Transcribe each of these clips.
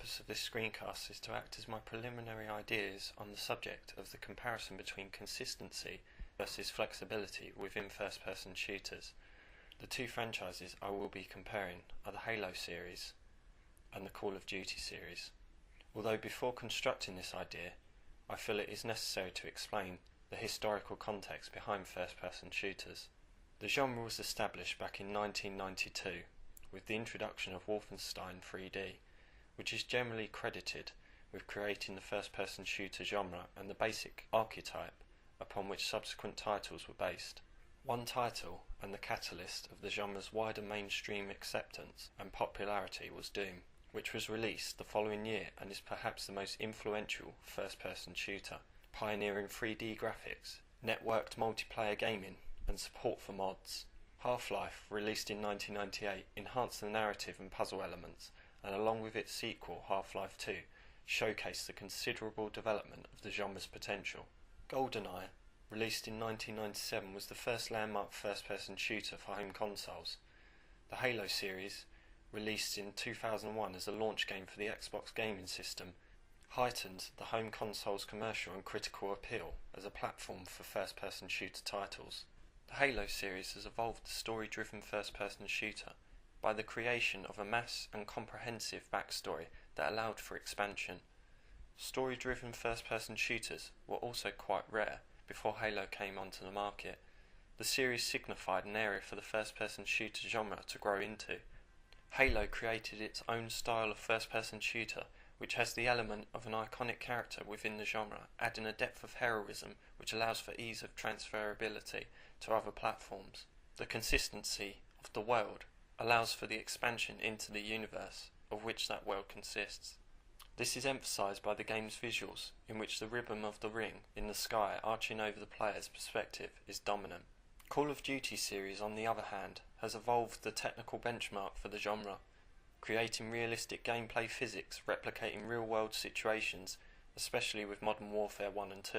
purpose of this screencast is to act as my preliminary ideas on the subject of the comparison between consistency versus flexibility within first-person shooters. The two franchises I will be comparing are the Halo series and the Call of Duty series. Although before constructing this idea, I feel it is necessary to explain the historical context behind first-person shooters. The genre was established back in 1992 with the introduction of Wolfenstein 3D, which is generally credited with creating the first-person shooter genre and the basic archetype upon which subsequent titles were based. One title and the catalyst of the genre's wider mainstream acceptance and popularity was Doom, which was released the following year and is perhaps the most influential first-person shooter, pioneering 3D graphics, networked multiplayer gaming, and support for mods. Half-Life, released in 1998, enhanced the narrative and puzzle elements, and along with its sequel, Half-Life 2, showcased the considerable development of the genre's potential. GoldenEye, released in 1997, was the first landmark first-person shooter for home consoles. The Halo series, released in 2001 as a launch game for the Xbox gaming system, heightened the home console's commercial and critical appeal as a platform for first-person shooter titles. The Halo series has evolved the story-driven first-person shooter by the creation of a mass and comprehensive backstory that allowed for expansion. Story-driven first-person shooters were also quite rare before Halo came onto the market. The series signified an area for the first-person shooter genre to grow into. Halo created its own style of first-person shooter, which has the element of an iconic character within the genre, adding a depth of heroism which allows for ease of transferability to other platforms. The consistency of the world allows for the expansion into the universe of which that world consists. This is emphasised by the game's visuals, in which the ribbon of the ring in the sky arching over the player's perspective is dominant. Call of Duty series, on the other hand, has evolved the technical benchmark for the genre, creating realistic gameplay physics replicating real-world situations, especially with Modern Warfare 1 and 2.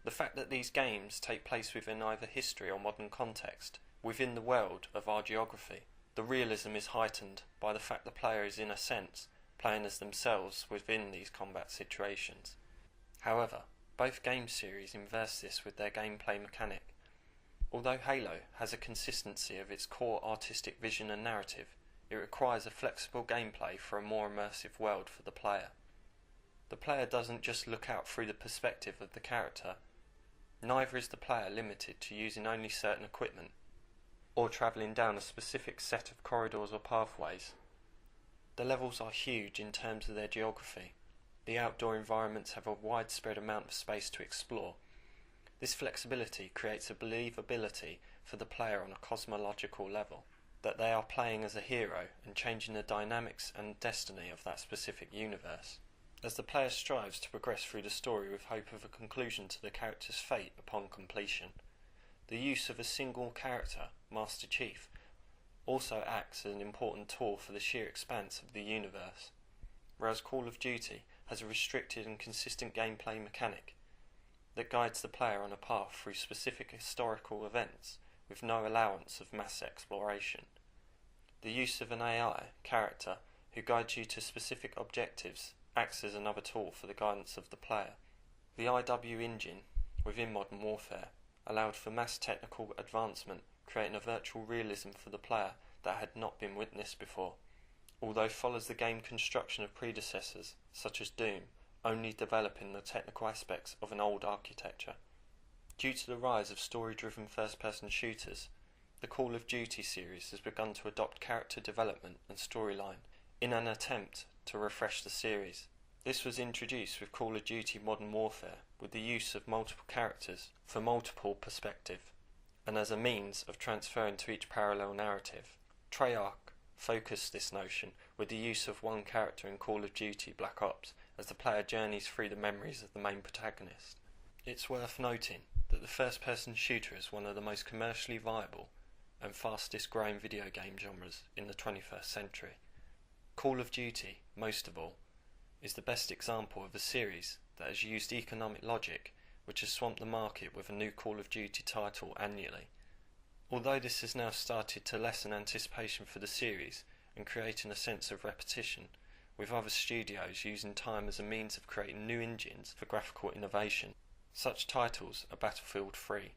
The fact that these games take place within either history or modern context, within the world of our geography, the realism is heightened by the fact the player is, in a sense, playing as themselves within these combat situations. However, both game series inverse this with their gameplay mechanic. Although Halo has a consistency of its core artistic vision and narrative, it requires a flexible gameplay for a more immersive world for the player. The player doesn't just look out through the perspective of the character, neither is the player limited to using only certain equipment, or travelling down a specific set of corridors or pathways. The levels are huge in terms of their geography. The outdoor environments have a widespread amount of space to explore. This flexibility creates a believability for the player on a cosmological level, that they are playing as a hero and changing the dynamics and destiny of that specific universe. As the player strives to progress through the story with hope of a conclusion to the character's fate upon completion, the use of a single character, Master Chief, also acts as an important tool for the sheer expanse of the universe, whereas Call of Duty has a restricted and consistent gameplay mechanic that guides the player on a path through specific historical events with no allowance of mass exploration. The use of an AI character who guides you to specific objectives acts as another tool for the guidance of the player. The IW engine within Modern Warfare allowed for mass technical advancement, creating a virtual realism for the player that had not been witnessed before, although follows the game construction of predecessors such as Doom, only developing the technical aspects of an old architecture. Due to the rise of story-driven first-person shooters, the Call of Duty series has begun to adopt character development and storyline in an attempt to refresh the series. This was introduced with Call of Duty Modern Warfare with the use of multiple characters for multiple perspective, and as a means of transferring to each parallel narrative. Treyarch focused this notion with the use of one character in Call of Duty Black Ops as the player journeys through the memories of the main protagonist. It's worth noting that the first-person shooter is one of the most commercially viable and fastest growing video game genres in the 21st century. Call of Duty, most of all, is the best example of a series that has used economic logic which has swamped the market with a new Call of Duty title annually. Although this has now started to lessen anticipation for the series and creating a sense of repetition, with other studios using time as a means of creating new engines for graphical innovation. Such titles are Battlefield 3.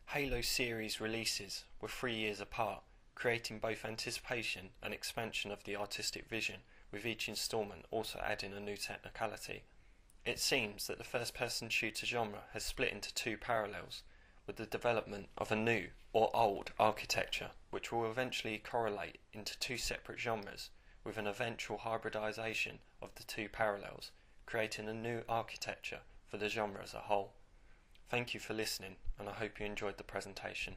Halo series releases were 3 years apart, creating both anticipation and expansion of the artistic vision, with each instalment also adding a new technicality. It seems that the first-person shooter genre has split into two parallels, with the development of a new or old architecture, which will eventually correlate into two separate genres, with an eventual hybridization of the two parallels, creating a new architecture for the genre as a whole. Thank you for listening, and I hope you enjoyed the presentation.